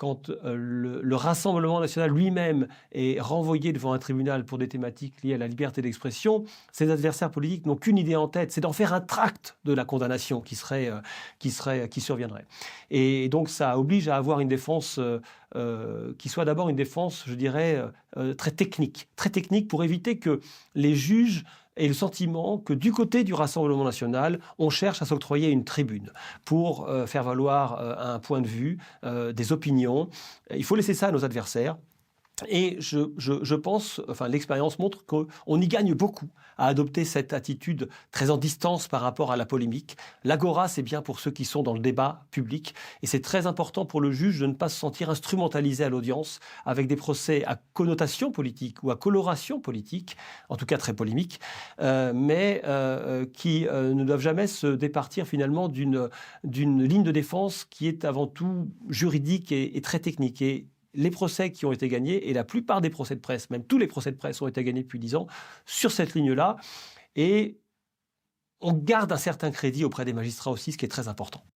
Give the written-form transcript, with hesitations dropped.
quand le Rassemblement national lui-même est renvoyé devant un tribunal pour des thématiques liées à la liberté d'expression, ses adversaires politiques n'ont qu'une idée en tête, c'est d'en faire un tract de la condamnation qui surviendrait. Et donc ça oblige à avoir une défense qui soit d'abord une défense, je dirais, très technique pour éviter que les juges aient le sentiment que du côté du Rassemblement national, on cherche à s'octroyer une tribune pour faire valoir un point de vue, des opinions. Il faut laisser ça à nos adversaires. Et je pense, enfin l'expérience montre qu'on y gagne beaucoup à adopter cette attitude très en distance par rapport à la polémique. L'agora, c'est bien pour ceux qui sont dans le débat public. Et c'est très important pour le juge de ne pas se sentir instrumentalisé à l'audience avec des procès à connotation politique ou à coloration politique, en tout cas très polémique, mais qui ne doivent jamais se départir finalement d'une ligne de défense qui est avant tout juridique et très technique. Et les procès qui ont été gagnés, et la plupart des procès de presse, même tous les procès de presse ont été gagnés depuis 10 ans, sur cette ligne-là. Et on garde un certain crédit auprès des magistrats aussi, ce qui est très important.